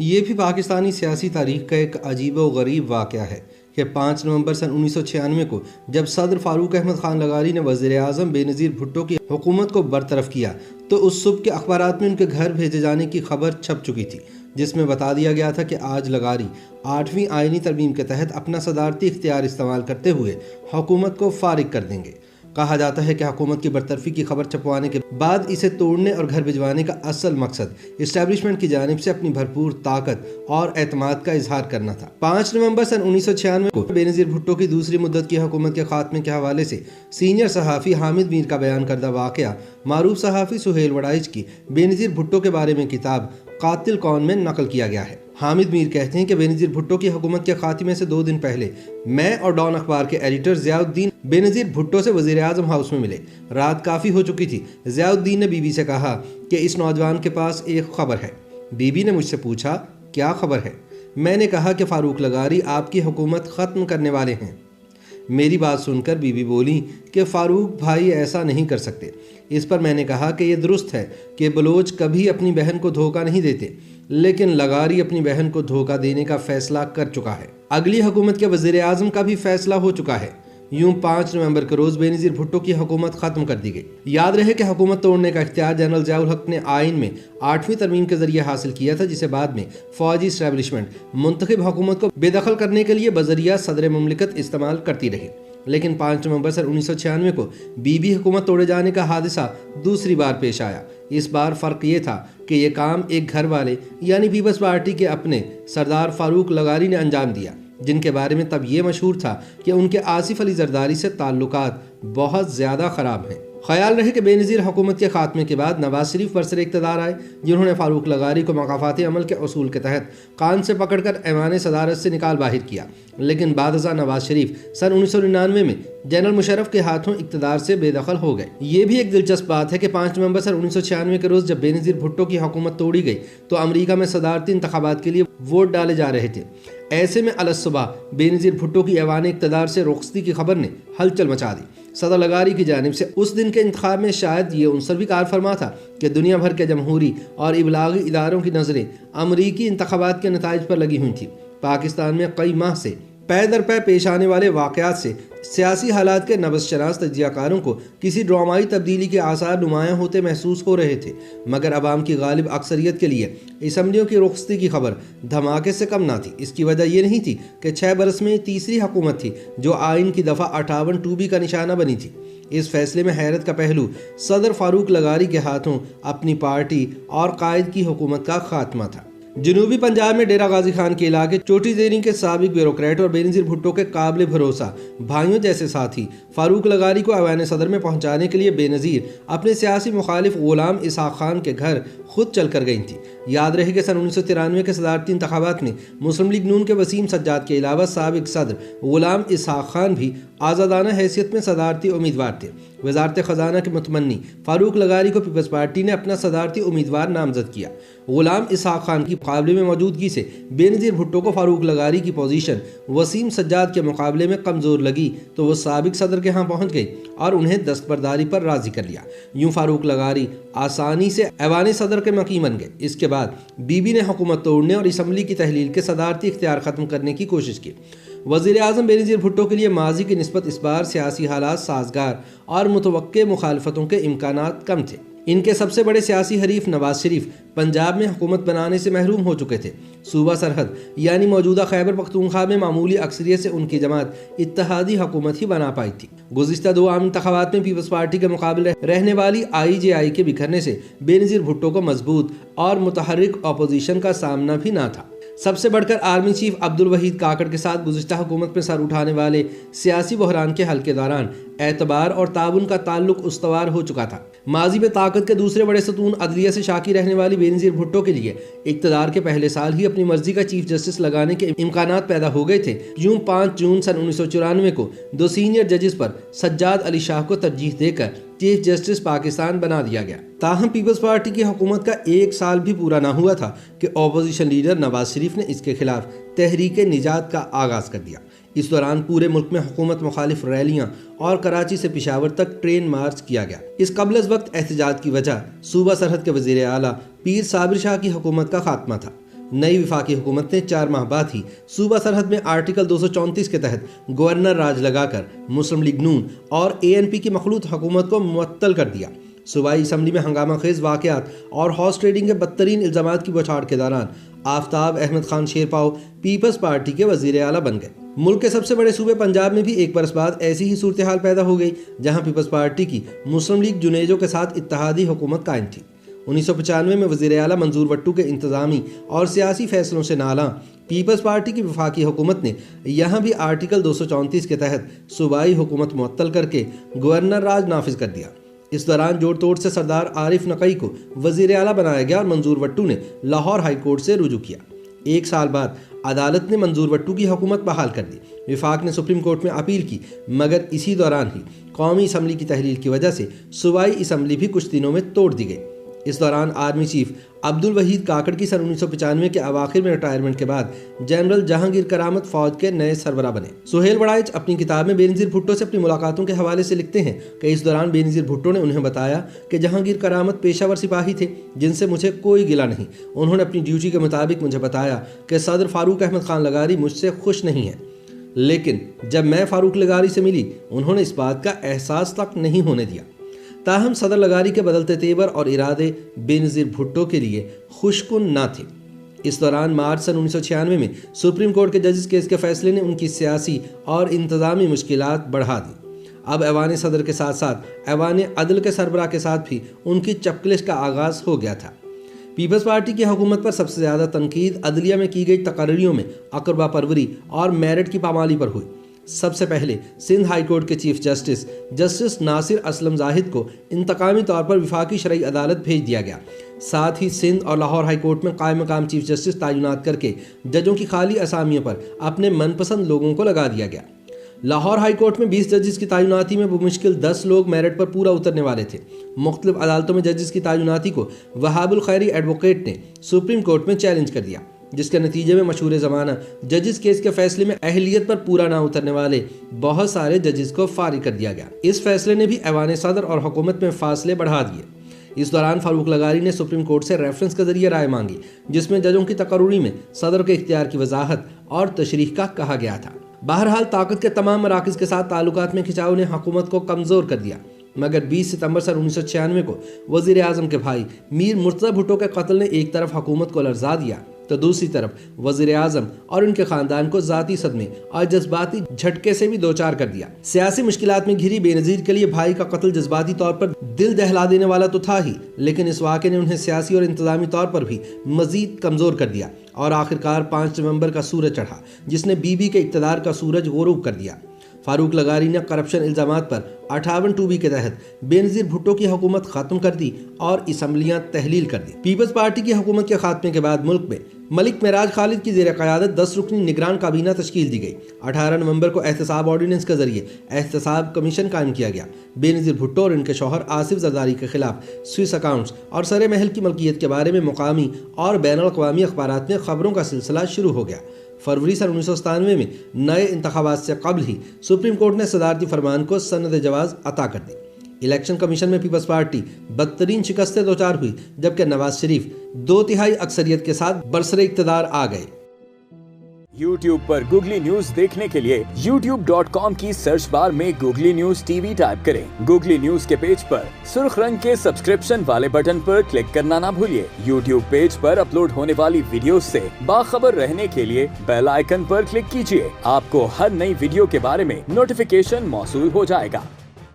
ये भी पाकिस्तानी सियासी तारीख का एक अजीब व गरीब वाक़या है कि 5 नवंबर सन 1996 को जब सदर फारूक अहमद खान लगारी ने वज़ीर आज़म बेनज़ीर भुट्टो की हुकूमत को बरतरफ किया तो उस सुबह के अखबारात में उनके घर भेजे जाने की खबर छप चुकी थी, जिसमें बता दिया गया था कि आज लगारी 8वीं आइनी तरमीम के तहत अपना सदारती इख्तियार इस्तेमाल करते हुए हुकूमत को फारिग कर देंगे। कहा जाता है कि हुकूमत की बरतरफी की खबर छपवाने के बाद इसे तोड़ने और घर भिजवाने का असल मकसद इस्टेब्लिशमेंट की जानिब से अपनी भरपूर ताकत और एतमाद का इजहार करना था। 5 नवंबर सन 1996 को बेनज़ीर भुट्टो की दूसरी मुद्दत की हुकूमत के खात्मे के हवाले से सीनियर सहाफ़ी हामिद मीर का बयान करदा वाक़या मारूफ सहाफ़ी सुहेल वड़ाइच की बेनज़ीर भुट्टो के बारे में किताब कातिल कौन में नकल किया गया है। हामिद मीर कहते हैं कि बेनज़ीर भुट्टो की हुकूमत के खात्मे से 2 दिन पहले मैं और डॉन अखबार के एडिटर ज़ियाउद्दीन बेनज़ीर भुट्टो से वज़ीर आज़म हाउस में मिले। रात काफ़ी हो चुकी थी। ज़ियाउद्दीन ने बीबी से कहा कि इस नौजवान के पास एक ख़बर है। बीबी ने मुझसे पूछा, क्या ख़बर है? मैंने कहा कि फ़ारूक लगारी आपकी हुकूमत ख़त्म करने वाले हैं। मेरी बात सुनकर बीबी बोली कि फ़ारूक भाई ऐसा नहीं कर सकते। इस पर मैंने कहा कि यह दुरुस्त है कि बलोच कभी अपनी बहन को धोखा नहीं देते, लेकिन लगारी अपनी बहन को धोखा देने का फैसला कर चुका है। अगली हुकूमत के वज़ीर आज़म का भी फैसला हो चुका है। यूं 5 नवंबर के रोज़ बेनज़ीर भुट्टो की हुकूमत ख़त्म कर दी गई। याद रहे कि हुकूमत तोड़ने का इख्तियार जनरल ज़ियाउल हक ने आइन में 8वीं तरमीम के जरिए हासिल किया था, जिसे बाद में फ़ौजी इस्टेब्लिशमेंट मुंतखब हुकूमत को बेदखल करने के लिए बज़रिया सदर मुमलिकत इस्तेमाल करती रही। लेकिन 5 नवंबर सन 1996 को बीबी हुकूमत तोड़े जाने का हादसा दूसरी बार पेश आया। इस बार फ़र्क ये था कि यह काम एक घर वाले यानी पीपल्स पार्टी के अपने सरदार फारूक लगारी ने अंजाम दिया, जिनके बारे में तब ये मशहूर था कि उनके आसिफ अली जरदारी से ताल्लुकात बहुत ज़्यादा ख़राब हैं। ख्याल रहे कि बेनज़ीर हुकूमत के खात्मे के बाद नवाज शरीफ बरसरे इक़्तिदार आए, जिन्होंने फ़ारूक लगारी को मकाफ़ाती अमल के असूल के तहत कान से पकड़कर ऐवान सदारत से निकाल बाहिर किया। लेकिन बादशाह नवाज शरीफ सन 1999 में जनरल मुशर्रफ के हाथों इक़्तिदार से बेदखल हो गए। ये भी एक दिलचस्प बात है कि 5 नवंबर सन 1996 के रोज़ जब बेनज़ीर भुट्टो की हुकूमत तोड़ी गई तो अमरीका में सदारती इंतखाबात के लिए वोट डाले जा रहे थे। ऐसे में अलसुबह बेनज़ीर भुट्टो की ऐवान इक़्तिदार से रुखसती की खबर ने हलचल मचा दी। सदर लगारी की जानिब से उस दिन के इंतखाब में शायद ये उनसर भी कार फरमा था कि दुनिया भर के जमहूरी और इबलागी इदारों की नज़रें अमरीकी इंतखाबात के नताइज पर लगी हुई थी। पाकिस्तान में कई माह से पै दर पै पेश आने वाले वाक़यात से सियासी हालात के नबज़शनास तज्ज़ियाकारों को किसी ड्रामाई तब्दीली के आसार नुमायाँ होते महसूस हो रहे थे, मगर अवाम की गालिब अक्सरियत के लिए असम्बलियों की रुखसती की खबर धमाके से कम ना थी। इसकी वजह यह नहीं थी कि 6 बरस में तीसरी हुकूमत थी जो आइन की दफ़ा 58 2B का निशाना बनी थी। इस फैसले में हैरत का पहलू सदर फारूक लगारी के हाथों अपनी पार्टी और कायद की हुकूमत का खात्मा था। जनूबी पंजाब में डेरा गाजी खान के इलाके चोटी ज़ेरी के साबिक ब्यूरोक्रेट और बेनज़ीर भुट्टो के काबिल भरोसा भाइयों जैसे साथी फारूक लगारी को ऐवान सदर में पहुंचाने के लिए बेनज़ीर अपने सियासी मुखालिफ गुलाम इसहाक खान के घर खुद चल कर गई थी। याद रहे कि सन 1993 के सदारती इंतखाबात में मुस्लिम लीग नून के वसीम सज्जाद के अलावा साबिक सदर गुलाम इसहाक खान भी आज़ादाना हैसियत में सदारती उम्मीदवार थे। वजारत ख़जाना के मुतमन्नी फारूक लगारी को पीपल्स पार्टी ने अपना सदारती उम्मीदवार नामजद किया। गुलाम इसहाक खान की मुकाबले में मौजूदगी से बेनज़ीर भुट्टो को फारूक लगारी की पोजीशन वसीम सज्जाद के मुकाबले में कमज़ोर लगी तो वो साबिक सदर के यहाँ पहुँच गई और उन्हें दस्तबरदारी पर राज़ी कर लिया। यूँ फारूक लगारी आसानी से ऐवान सदर के मकीन बन गए। इसके बाद बीबी ने हुकूमत तोड़ने और असम्बली की तहलील के सदारती इख्तियार ख़त्म करने की कोशिश की। वज़ीर आज़म बेनज़ीर भुट्टो के लिए माजी की निस्बत इस बार सियासी हालात साजगार और मुतवक्के मुखालफतों के इम्कानात कम थे। इनके सबसे बड़े सियासी हरीफ नवाज शरीफ पंजाब में हुकूमत बनाने से महरूम हो चुके थे। सूबा सरहद यानी मौजूदा खैबर पख्तूनख्वा में मामूली अक्सरियत से उनकी जमात इत्तेहादी हुकूमत ही बना पाई थी। गुज़िश्ता 2 आम इंतखाबात में पीपल्स पार्टी के मुकाबले रहने वाली IJI के बिखरने से बेनज़ीर भुट्टो को मजबूत और मुतहर्रिक अपोजिशन का सामना भी ना था। सबसे बढ़कर आर्मी चीफ अब्दुल वहीद काकड़ के साथ गुज़िश्ता हुकूमत में सर उठाने वाले सियासी बहरान के हल के दौरान एतबार और ताउन का ताल्लुक उस्तवार हो चुका था। माजी में ताकत के दूसरे बड़े सतून अदलिया से शाकी रहने वाली बेनज़ीर भुट्टो के लिए इक़्तिदार के पहले साल ही अपनी मर्जी का चीफ जस्टिस लगाने के इम्कानात पैदा हो गए थे। यूँ 5 जून सन 1994 को 2 सीनियर जजेस पर सज्जाद अली शाह को तरजीह देकर चीफ जस्टिस पाकिस्तान बना दिया गया। ताहम पीपल्स पार्टी की हुकूमत का 1 साल भी पूरा ना हुआ था कि अपोजिशन लीडर नवाज शरीफ ने इसके खिलाफ तहरीक निजात का आगाज़ कर दिया। इस दौरान पूरे मुल्क में हुकूमत मुखालिफ रैलियां और कराची से पिशावर तक ट्रेन मार्च किया गया। इस कबल वक्त एहतजाज की वजह सूबा सरहद के वज़ीर आला पीर साबिर शाह की हुकूमत का खात्मा था। नई वफाकी हुकूमत ने 4 माह बाद ही सूबा सरहद में आर्टिकल 234 के तहत गवर्नर राज लगाकर मुस्लिम लीग नून और ANP की मखलूत हुकूमत को मुअत्तल कर दिया। सूबाई असम्बली में हंगामा खेज वाक़यात और हॉर्स ट्रेडिंग के बदतरीन इल्ज़ामात की बौछार के दौरान आफ्ताब अहमद खान शेरपाव पीपल्स पार्टी के वज़ीर आला बन गए। मुल्क के सबसे बड़े सूबे पंजाब में भी एक बरस बाद ऐसी ही सूरत हाल पैदा हो गई, जहाँ पीपल्स पार्टी की मुस्लिम लीग जुनेजो के साथ इत्तेहादी हुकूमत कायम थी। 1995 में वज़ीर आला मंजूर वट्टू के इंतज़ामी और सियासी फैसलों से नाला पीपल्स पार्टी की वफाकी हुकूमत ने यहाँ भी आर्टिकल 234 के तहत सूबाई हुकूमत मुअत्तल करके गवर्नर राज नाफिज कर दिया। इस दौरान जोड़ तोड़ से सरदार आरिफ नकई को वज़ीर आला बनाया गया और मंजूर वट्टू ने लाहौर हाई कोर्ट से रुजू किया। 1 साल बाद अदालत ने मंजूर वट्टू की हुकूमत बहाल कर दी। विफाक ने सुप्रीम कोर्ट में अपील की, मगर इसी दौरान ही कौमी असम्बली की तहलील की वजह से सूबाई असम्बली भी कुछ दिनों में तोड़ दी गई। इस दौरान आर्मी चीफ अब्दुल वहीद काकड़ की सन 1995 के अवाखिर में रिटायरमेंट के बाद जनरल जहांगीर करामत फौज के नए सरबराह बने। सुहेल बड़ाइच अपनी किताब में बेनज़ीर भुट्टो से अपनी मुलाकातों के हवाले से लिखते हैं कि इस दौरान बेनज़ीर भुट्टो ने उन्हें बताया कि जहांगीर करामत पेशावर सिपाही थे जिनसे मुझे कोई गिला नहीं। उन्होंने अपनी ड्यूटी के मुताबिक मुझे बताया कि सदर फारूक अहमद खान लगारी मुझसे खुश नहीं है, लेकिन जब मैं फारूक लगारी से मिली उन्होंने इस बात का एहसास तक नहीं होने दिया। ताहम सदर लगारी के बदलते तेवर और इरादे बेनज़ीर भुट्टो के लिए खुशकुन न थे। इस दौरान मार्च सन 1996 में सुप्रीम कोर्ट के जजिस केस के फैसले ने उनकी सियासी और इंतज़ामी मुश्किलात बढ़ा दी। अब ऐवान सदर के साथ साथ ऐवान अदल के सरबराह के साथ भी उनकी चपकलिश का आगाज़ हो गया था। पीपल्स पार्टी की हुकूमत पर सबसे ज़्यादा तनकीद अदलिया में की गई तकर्रियों में अकरबा परवरी और मेरिट की पामाली पर हुई। सबसे पहले सिंध हाई कोर्ट के चीफ जस्टिस नासिर असलम जाहिद को इंतकामी तौर पर विफाकी शरई अदालत भेज दिया गया। साथ ही सिंध और लाहौर हाई कोर्ट में कायम मकाम चीफ जस्टिस तैनात करके जजों की खाली असामियों पर अपने मनपसंद लोगों को लगा दिया गया। लाहौर हाई कोर्ट में 20 जजिस की तैनाती में मुश्किल 10 लोग मेरिट पर पूरा उतरने वाले थे। मुख्तलिफ अदालतों में जजिस की तैनाती को वहाबुल खैरी एडवोकेट ने सुप्रीम कोर्ट में चैलेंज कर दिया, जिसके नतीजे में मशहूर ज़माना जजिस केस के फैसले में अहलियत पर पूरा ना उतरने वाले बहुत सारे जजिस को फारिग कर दिया गया। इस फैसले ने भी ऐवान सदर और हुकूमत में फासले बढ़ा दिए। इस दौरान फारूक लगारी ने सुप्रीम कोर्ट से रेफरेंस के जरिए राय मांगी, जिसमें जजों की तकर्री में सदर के इख्तियार की वजाहत और तशरीह का कहा गया था। बहरहाल ताकत के तमाम मराकज़ के साथ ताल्लुकात में खिंचाव ने हुकूमत को कमज़ोर कर दिया, मगर 20 सितंबर सन 1996 को वज़ीर आज़म के भाई मीर मुर्तज़ा भुट्टो के कत्ल ने एक तरफ हुकूमत को लरज़ा दिया तो दूसरी तरफ वज़ीर आज़म और उनके ख़ानदान को ज़ाती सदमे और जज्बाती झटके से भी दो चार कर दिया। सियासी मुश्किलात में घिरी बेनज़ीर के लिए भाई का कत्ल जज्बाती तौर पर दिल दहला देने वाला तो था ही, लेकिन इस वाक़े ने उन्हें सियासी और इंतज़ामी तौर पर भी मज़ीद कमज़ोर कर दिया और आखिरकार 5 नवंबर का सूरज चढ़ा, जिसने बीबी के इक़्तिदार का सूरज ग़ुरूब कर दिया। फारूक लगारी ने करप्शन इल्ज़ामात पर 58(2)B के तहत बेनज़ीर भुट्टो की हुकूमत ख़त्म कर दी और असम्बलियाँ तहलील कर दी। पीपल्स पार्टी की हुकूमत के खात्मे के बाद मुल्क में मलिक मेराज खालिद की ज़ेर क़यादत 10 रुकनी निगरान काबीना तश्कील दी गई। 18 नवंबर को एहतसाब ऑर्डिनेंस के जरिए एहतसाब कमीशन कायम किया गया। बेनज़ीर भुट्टो और इनके शौहर आसिफ जरदारी के खिलाफ स्विस अकाउंट्स और सरे महल की मलकियत के बारे में मुकामी और बैनुल-अक़वामी अखबारात में खबरों का सिलसिला शुरू हो गया। फरवरी सन 1997 में नए इंतखाबात से कबल ही सुप्रीम कोर्ट ने सदारती फरमान को सनद जवाज़ अता कर दी। इलेक्शन कमीशन में पीपल्स पार्टी बदतरीन शिकस्तें दो चार हुई, जबकि नवाज शरीफ 2/3 अक्सरियत के साथ बरसरे इक़्तिदार आ गए। YouTube पर गूगली न्यूज देखने के लिए youtube.com की सर्च बार में गूगली न्यूज TV टाइप करें। गूगली न्यूज के पेज पर सुर्ख रंग के सब्सक्रिप्शन वाले बटन पर क्लिक करना ना भूलिए। YouTube पेज पर अपलोड होने वाली वीडियोस से बाखबर रहने के लिए बेल आइकन पर क्लिक कीजिए। आपको हर नई वीडियो के बारे में नोटिफिकेशन मौसूल हो जाएगा।